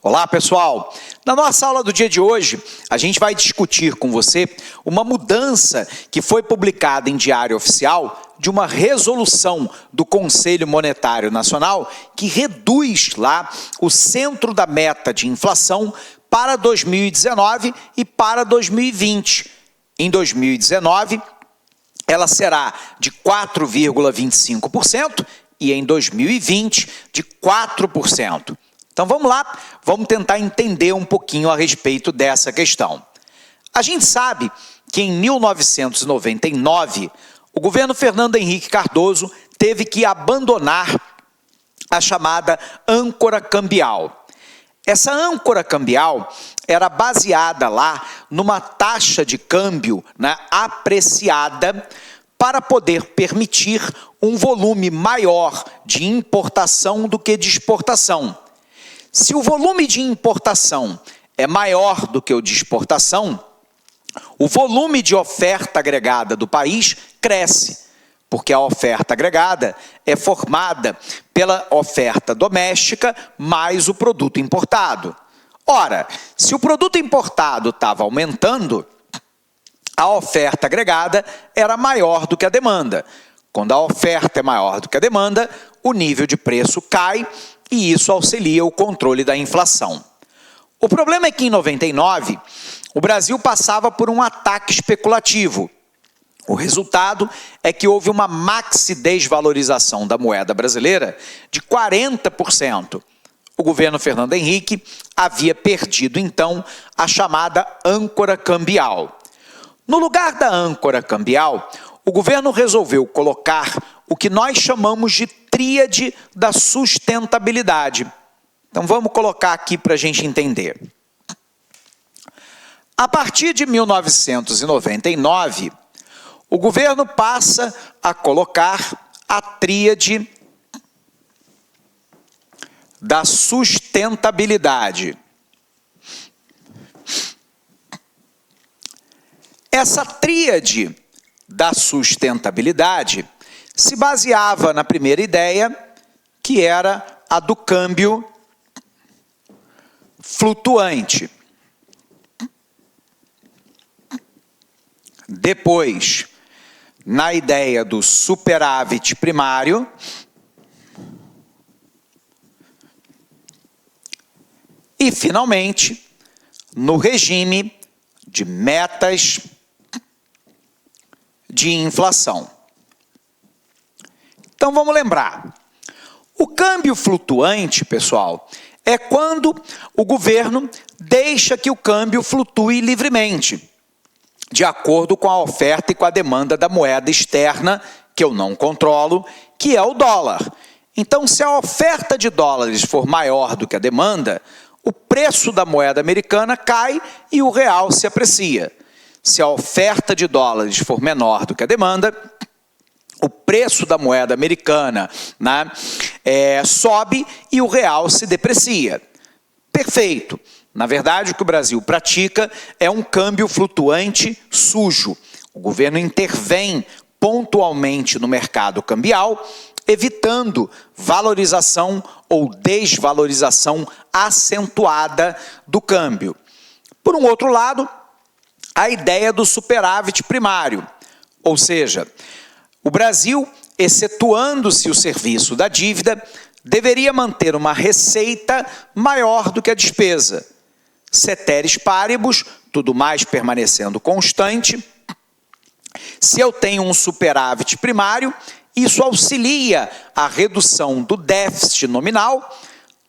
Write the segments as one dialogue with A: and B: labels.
A: Olá, pessoal! Na nossa aula do dia de hoje, a gente vai discutir com você uma mudança que foi publicada em Diário Oficial de uma resolução do Conselho Monetário Nacional que reduz lá o centro da meta de inflação para 2019 e para 2020. Em 2019, ela será de 4,25% e em 2020 de 4%. Então vamos lá, vamos tentar entender um pouquinho a respeito dessa questão. A gente sabe que em 1999, o governo Fernando Henrique Cardoso teve que abandonar a chamada âncora cambial. Essa âncora cambial era baseada lá numa taxa de câmbio, apreciada para poder permitir um volume maior de importação do que de exportação. Se o volume de importação é maior do que o de exportação, o volume de oferta agregada do país cresce, porque a oferta agregada é formada pela oferta doméstica mais o produto importado. Ora, se o produto importado estava aumentando, a oferta agregada era maior do que a demanda. Quando a oferta é maior do que a demanda, o nível de preço cai e isso auxilia o controle da inflação. O problema é que em 99, o Brasil passava por um ataque especulativo. O resultado é que houve uma maxi desvalorização da moeda brasileira de 40%. O governo Fernando Henrique havia perdido, então, a chamada âncora cambial. No lugar da âncora cambial, o governo resolveu colocar o que nós chamamos de tríade da sustentabilidade. Então vamos colocar aqui para a gente entender. A partir de 1999, o governo passa a colocar a tríade da sustentabilidade. Essa tríade da sustentabilidade se baseava na primeira ideia, que era a do câmbio flutuante. Depois, na ideia do superávit primário, e, finalmente, no regime de metas de inflação. Então vamos lembrar, o câmbio flutuante, pessoal, é quando o governo deixa que o câmbio flutue livremente, de acordo com a oferta e com a demanda da moeda externa, que eu não controlo, que é o dólar. Então, se a oferta de dólares for maior do que a demanda, o preço da moeda americana cai e o real se aprecia. Se a oferta de dólares for menor do que a demanda, o preço da moeda americana sobe e o real se deprecia. Perfeito. Na verdade, o que o Brasil pratica é um câmbio flutuante sujo. O governo intervém pontualmente no mercado cambial, evitando valorização ou desvalorização acentuada do câmbio. Por um outro lado, a ideia do superávit primário, ou seja, o Brasil, excetuando-se o serviço da dívida, deveria manter uma receita maior do que a despesa. Ceteris paribus, tudo mais permanecendo constante. Se eu tenho um superávit primário, isso auxilia a redução do déficit nominal,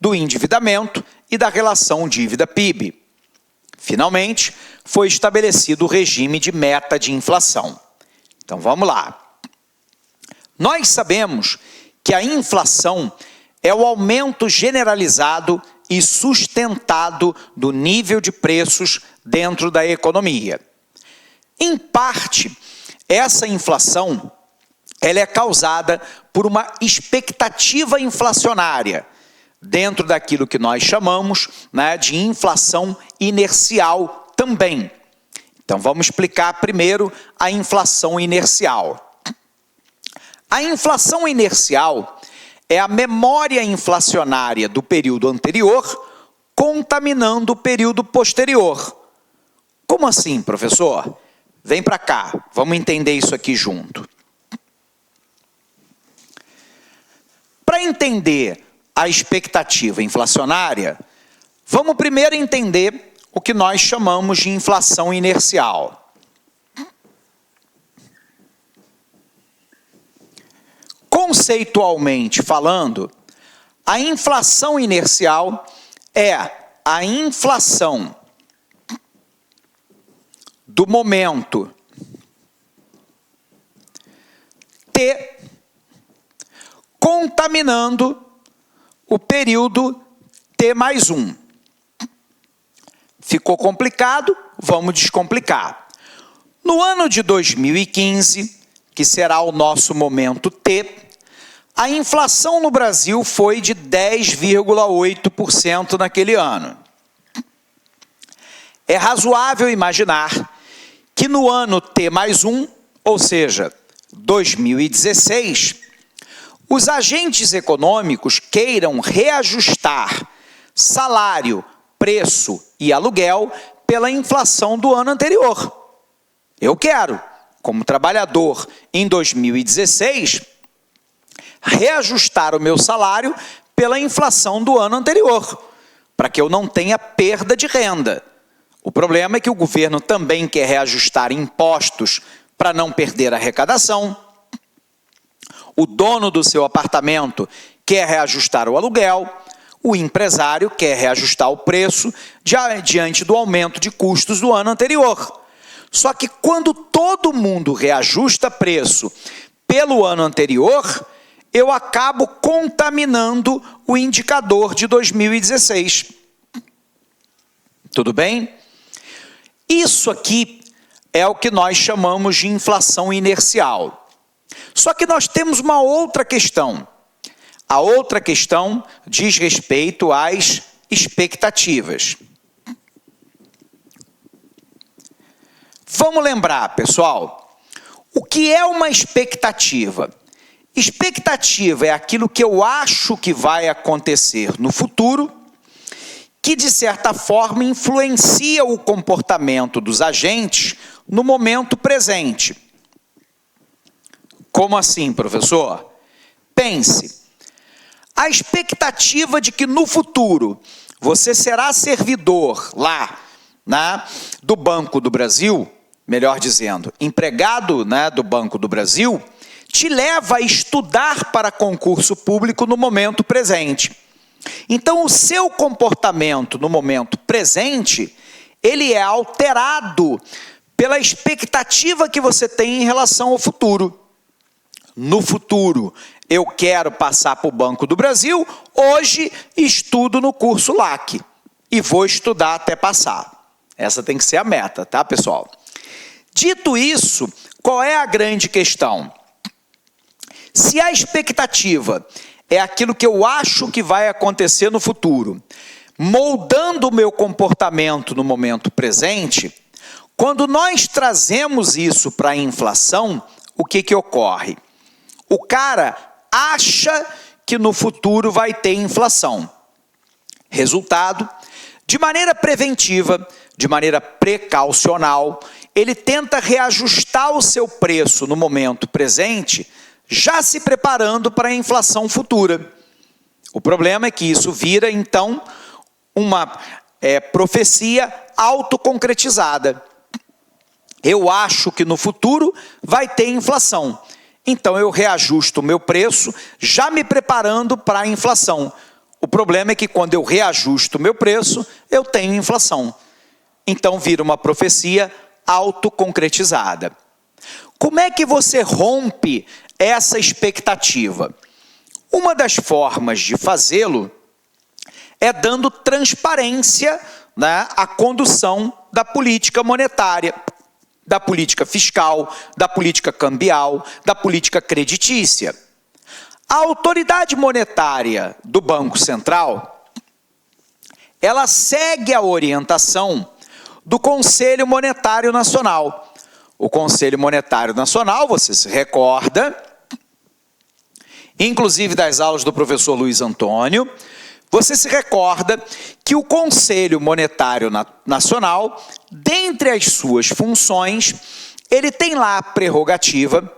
A: do endividamento e da relação dívida-PIB. Finalmente, foi estabelecido o regime de meta de inflação. Então vamos lá. Nós sabemos que a inflação é o aumento generalizado e sustentado do nível de preços dentro da economia. Em parte, essa inflação ela é causada por uma expectativa inflacionária, dentro daquilo que nós chamamos de inflação inercial também. Então vamos explicar primeiro a inflação inercial. A inflação inercial é a memória inflacionária do período anterior contaminando o período posterior. Como assim, professor? Vem para cá, vamos entender isso aqui junto. Para entender a expectativa inflacionária, vamos primeiro entender o que nós chamamos de inflação inercial. Conceitualmente falando, a inflação inercial é a inflação do momento T contaminando o período T mais 1. Ficou complicado? Vamos descomplicar. No ano de 2015, que será o nosso momento T, a inflação no Brasil foi de 10,8% naquele ano. É razoável imaginar que no ano T mais 1, ou seja, 2016, os agentes econômicos queiram reajustar salário, preço e aluguel pela inflação do ano anterior. Eu quero, como trabalhador em 2016, reajustar o meu salário pela inflação do ano anterior, para que eu não tenha perda de renda. O problema é que o governo também quer reajustar impostos para não perder a arrecadação. O dono do seu apartamento quer reajustar o aluguel. O empresário quer reajustar o preço diante do aumento de custos do ano anterior. Só que quando todo mundo reajusta preço pelo ano anterior, eu acabo contaminando o indicador de 2016. Tudo bem? Isso aqui é o que nós chamamos de inflação inercial. Só que nós temos uma outra questão. A outra questão diz respeito às expectativas. Vamos lembrar, pessoal, o que é uma expectativa? Expectativa é aquilo que eu acho que vai acontecer no futuro, que de certa forma influencia o comportamento dos agentes no momento presente. Como assim, professor? Pense, a expectativa de que no futuro você será servidor lá do Banco do Brasil, melhor dizendo, empregado do Banco do Brasil, te leva a estudar para concurso público no momento presente. Então, o seu comportamento no momento presente, ele é alterado pela expectativa que você tem em relação ao futuro. No futuro, eu quero passar para o Banco do Brasil, hoje estudo no curso LAC e vou estudar até passar. Essa tem que ser a meta, tá, pessoal? Dito isso, qual é a grande questão? Se a expectativa é aquilo que eu acho que vai acontecer no futuro, moldando o meu comportamento no momento presente, quando nós trazemos isso para a inflação, o que ocorre? O cara acha que no futuro vai ter inflação. Resultado, de maneira preventiva, de maneira precaucional, ele tenta reajustar o seu preço no momento presente, já se preparando para a inflação futura. O problema é que isso vira, então, uma profecia autoconcretizada. Eu acho que no futuro vai ter inflação. Então, eu reajusto o meu preço, já me preparando para a inflação. O problema é que quando eu reajusto o meu preço, eu tenho inflação. Então, vira uma profecia autoconcretizada. Como é que você rompe essa expectativa? Uma das formas de fazê-lo é dando transparência à condução da política monetária, da política fiscal, da política cambial, da política creditícia. A autoridade monetária do Banco Central, ela segue a orientação do Conselho Monetário Nacional. O Conselho Monetário Nacional, você se recorda, inclusive das aulas do professor Luiz Antônio, Você se recorda que o Conselho Monetário Nacional, dentre as suas funções, ele tem lá a prerrogativa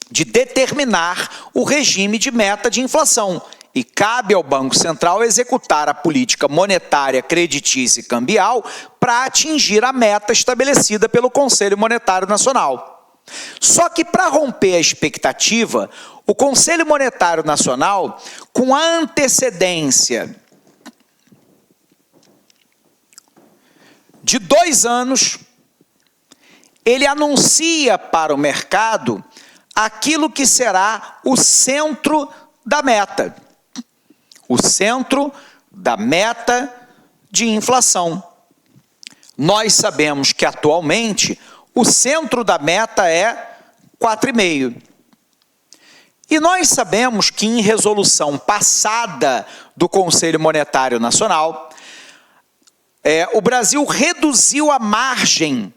A: de determinar o regime de meta de inflação e cabe ao Banco Central executar a política monetária, creditícia e cambial para atingir a meta estabelecida pelo Conselho Monetário Nacional. Só que para romper a expectativa, o Conselho Monetário Nacional, com a antecedência de 2 anos, ele anuncia para o mercado aquilo que será o centro da meta. O centro da meta de inflação. Nós sabemos que atualmente o centro da meta é 4,5%. E nós sabemos que em resolução passada do Conselho Monetário Nacional, o Brasil reduziu a margem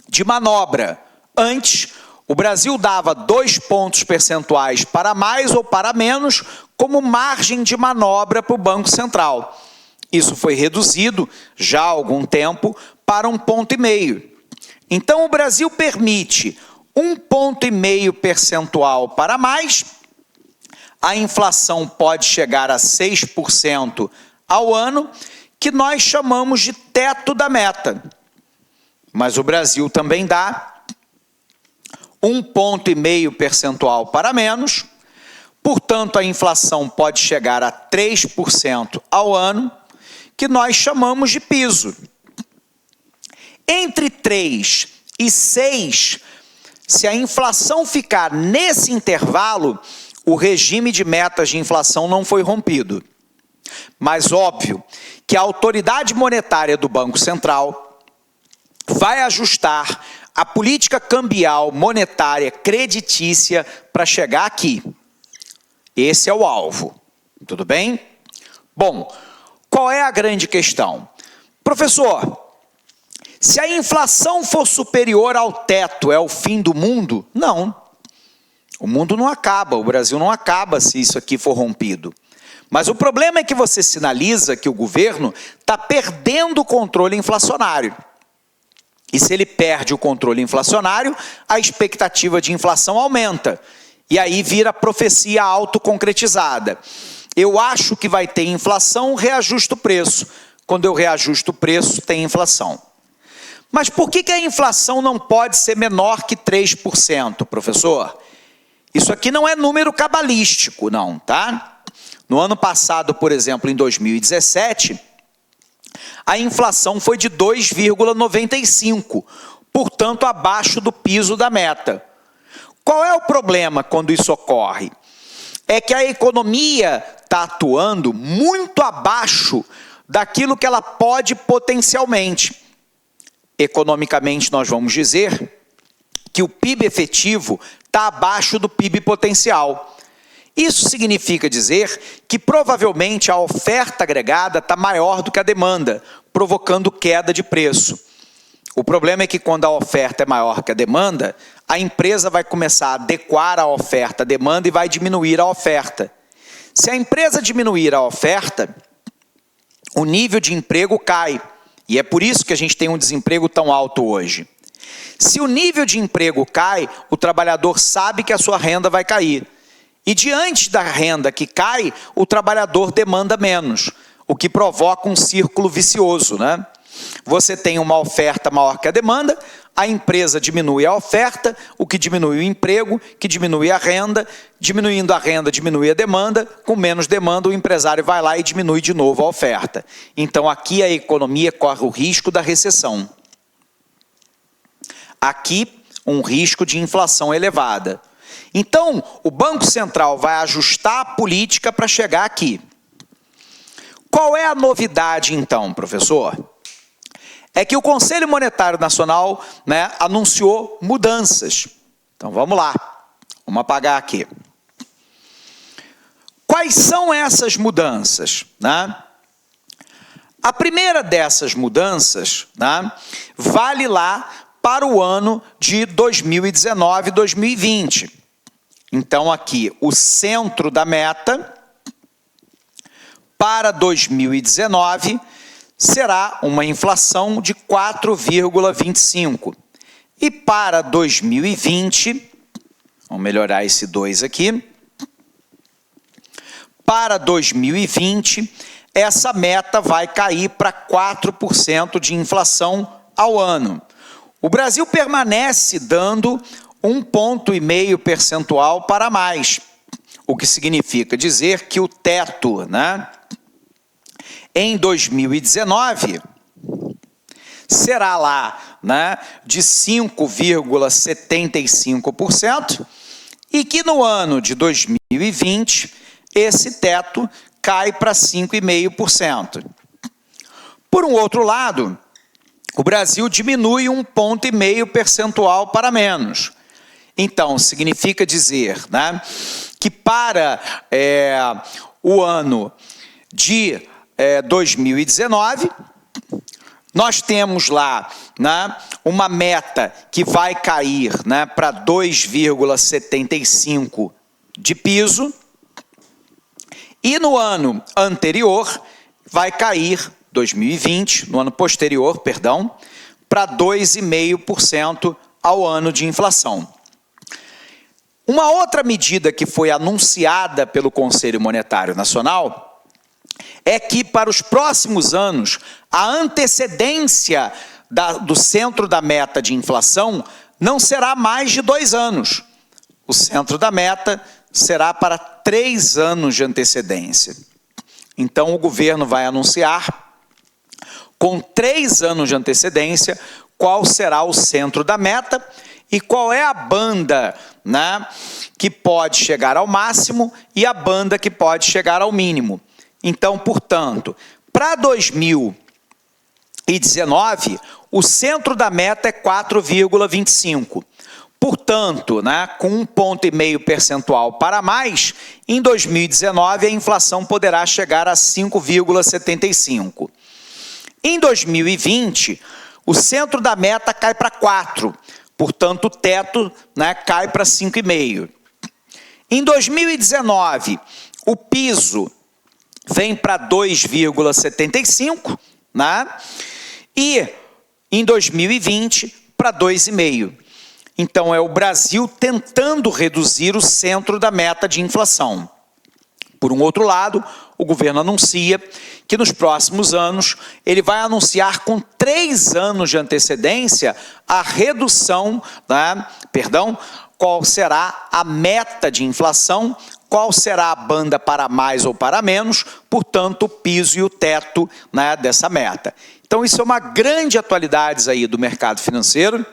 A: de manobra. Antes, o Brasil dava 2 pontos percentuais para mais ou para menos como margem de manobra para o Banco Central. Isso foi reduzido já há algum tempo para 1,5 ponto. Então, o Brasil permite 1,5 ponto percentual para mais, a inflação pode chegar a 6% ao ano, que nós chamamos de teto da meta. Mas o Brasil também dá 1,5 ponto percentual para menos, portanto, a inflação pode chegar a 3% ao ano, que nós chamamos de piso. Entre 3 e 6, se a inflação ficar nesse intervalo, o regime de metas de inflação não foi rompido. Mas óbvio que a autoridade monetária do Banco Central vai ajustar a política cambial monetária creditícia para chegar aqui. Esse é o alvo. Tudo bem? Bom, qual é a grande questão? Professor, se a inflação for superior ao teto, é o fim do mundo? Não. O mundo não acaba, o Brasil não acaba se isso aqui for rompido. Mas o problema é que você sinaliza que o governo está perdendo o controle inflacionário. E se ele perde o controle inflacionário, a expectativa de inflação aumenta. E aí vira profecia autoconcretizada. Eu acho que vai ter inflação, reajusto o preço. Quando eu reajusto o preço, tem inflação. Mas por que a inflação não pode ser menor que 3%, professor? Isso aqui não é número cabalístico, não, tá? No ano passado, por exemplo, em 2017, a inflação foi de 2,95%, portanto, abaixo do piso da meta. Qual é o problema quando isso ocorre? É que a economia está atuando muito abaixo daquilo que ela pode potencialmente. Economicamente, nós vamos dizer que o PIB efetivo está abaixo do PIB potencial. Isso significa dizer que provavelmente a oferta agregada está maior do que a demanda, provocando queda de preço. O problema é que quando a oferta é maior que a demanda, a empresa vai começar a adequar a oferta à demanda e vai diminuir a oferta. Se a empresa diminuir a oferta, o nível de emprego cai. E é por isso que a gente tem um desemprego tão alto hoje. Se o nível de emprego cai, o trabalhador sabe que a sua renda vai cair. E diante da renda que cai, o trabalhador demanda menos, o que provoca um círculo vicioso, né? Você tem uma oferta maior que a demanda, a empresa diminui a oferta, o que diminui o emprego, que diminui a renda, diminuindo a renda, diminui a demanda, com menos demanda o empresário vai lá e diminui de novo a oferta. Então aqui a economia corre o risco da recessão. Aqui um risco de inflação elevada. Então o Banco Central vai ajustar a política para chegar aqui. Qual é a novidade então, professor? É que o Conselho Monetário Nacional, anunciou mudanças. Então vamos lá, vamos apagar aqui. Quais são essas mudanças? A primeira dessas mudanças vale lá para o ano de 2019 e 2020. Então aqui o centro da meta para 2019 será uma inflação de 4,25%. E para 2020, vamos melhorar esse 2 aqui, para 2020, essa meta vai cair para 4% de inflação ao ano. O Brasil permanece dando 1,5 percentual para mais, o que significa dizer que o teto, né, em 2019 será lá, né, de 5,75% e que no ano de 2020 esse teto cai para 5,5%. Por um outro lado, o Brasil diminui 1,5 percentual para menos. Então, significa dizer, né, que para o ano de 2019, nós temos lá, né, uma meta que vai cair, né, para 2,75 de piso, e no ano anterior vai cair, 2020, no ano posterior, perdão, para 2,5% ao ano de inflação. Uma outra medida que foi anunciada pelo Conselho Monetário Nacional é que, para os próximos anos, a antecedência do centro da meta de inflação não será mais de 2 anos. O centro da meta será para 3 anos de antecedência. Então, o governo vai anunciar, com 3 anos de antecedência, qual será o centro da meta e qual é a banda, né, que pode chegar ao máximo e a banda que pode chegar ao mínimo. Então, portanto, para 2019, o centro da meta é 4,25%. Portanto, né, com 1,5 percentual para mais, em 2019 a inflação poderá chegar a 5,75%. Em 2020, o centro da meta cai para 4%. Portanto, o teto, né, cai para 5,5%. Em 2019, o piso vem para 2,75%, né? E em 2020 para 2,5%. Então, é o Brasil tentando reduzir o centro da meta de inflação. Por um outro lado, o governo anuncia que nos próximos anos ele vai anunciar com 3 anos de antecedência a redução, né, qual será a meta de inflação, qual será a banda para mais ou para menos, portanto, o piso e o teto, né, dessa meta. Então, isso é uma grande atualidade aí do mercado financeiro,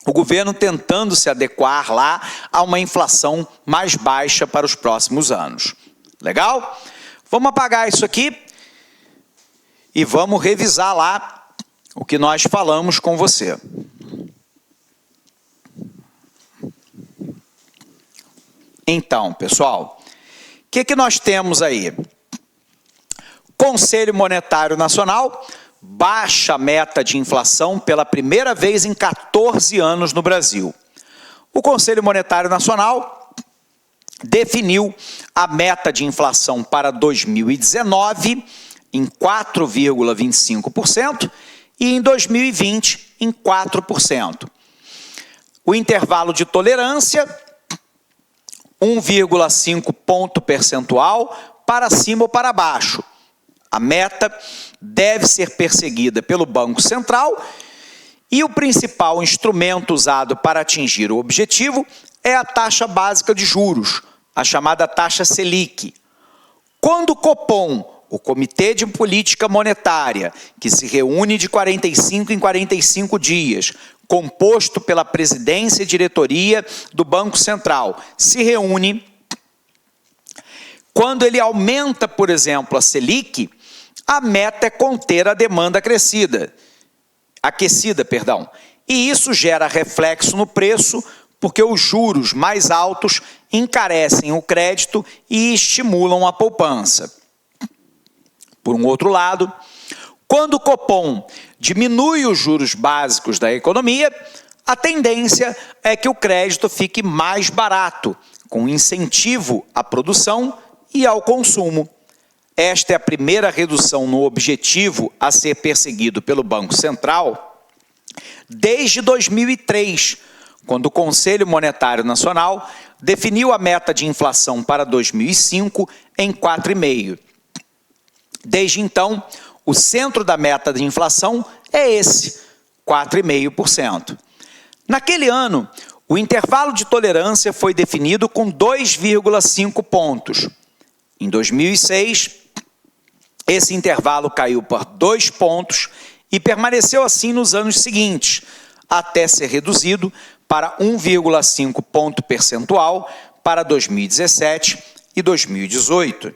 A: o governo tentando se adequar lá a uma inflação mais baixa para os próximos anos. Legal? Vamos apagar isso aqui e vamos revisar lá o que nós falamos com você. Então, pessoal, o que nós temos aí? Conselho Monetário Nacional baixa a meta de inflação pela primeira vez em 14 anos no Brasil. O Conselho Monetário Nacional definiu a meta de inflação para 2019 em 4,25% e em 2020 em 4%. O intervalo de tolerância, 1,5 ponto percentual para cima ou para baixo. A meta deve ser perseguida pelo Banco Central e o principal instrumento usado para atingir o objetivo é a taxa básica de juros, a chamada taxa Selic. Quando o Copom, o Comitê de Política Monetária, que se reúne de 45 em 45 dias, composto pela presidência e diretoria do Banco Central, se reúne, quando ele aumenta, por exemplo, a Selic, a meta é conter a demanda aquecida, e isso gera reflexo no preço, porque os juros mais altos encarecem o crédito e estimulam a poupança. Por um outro lado, quando o Copom diminui os juros básicos da economia, a tendência é que o crédito fique mais barato, com incentivo à produção e ao consumo. Esta é a primeira redução no objetivo a ser perseguido pelo Banco Central desde 2003, quando o Conselho Monetário Nacional definiu a meta de inflação para 2005 em 4,5%. Desde então, o centro da meta de inflação é esse, 4,5%. Naquele ano, o intervalo de tolerância foi definido com 2,5 pontos. Em 2006, esse intervalo caiu por 2 pontos e permaneceu assim nos anos seguintes, até ser reduzido para 1,5 ponto percentual para 2017 e 2018.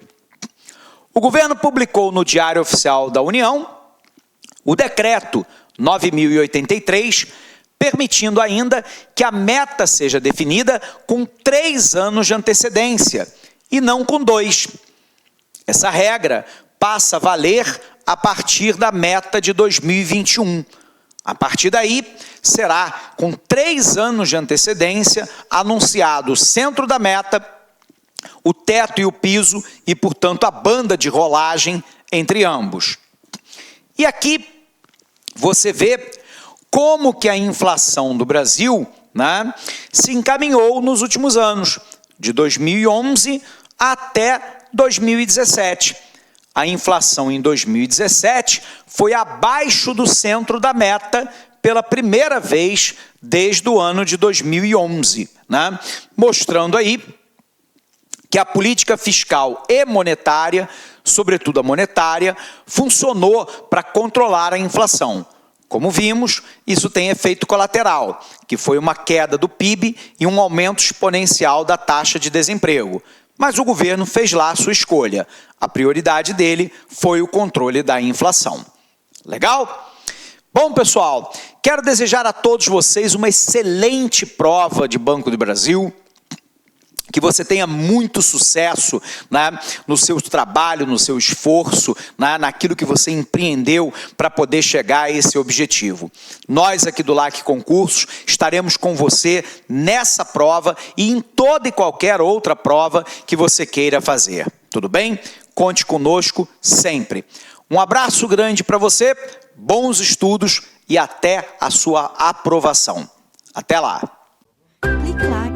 A: O governo publicou no Diário Oficial da União o decreto 9.083, permitindo ainda que a meta seja definida com 3 anos de antecedência e não com 2. Essa regra passa a valer a partir da meta de 2021. A partir daí, será com 3 anos de antecedência anunciado o centro da meta, o teto e o piso e, portanto, a banda de rolagem entre ambos. E aqui você vê como que a inflação do Brasil, né, se encaminhou nos últimos anos, de 2011 até 2017. A inflação em 2017 foi abaixo do centro da meta pela primeira vez desde o ano de 2011, né, mostrando aí que a política fiscal e monetária, sobretudo a monetária, funcionou para controlar a inflação. Como vimos, isso tem efeito colateral, que foi uma queda do PIB e um aumento exponencial da taxa de desemprego. Mas o governo fez lá a sua escolha. A prioridade dele foi o controle da inflação. Legal? Bom, pessoal, quero desejar a todos vocês uma excelente prova de Banco do Brasil, que você tenha muito sucesso, né, no seu trabalho, no seu esforço, né, naquilo que você empreendeu para poder chegar a esse objetivo. Nós aqui do LAC Concursos estaremos com você nessa prova e em toda e qualquer outra prova que você queira fazer. Tudo bem? Conte conosco sempre. Um abraço grande para você, bons estudos e até a sua aprovação. Até lá!
B: Clique lá.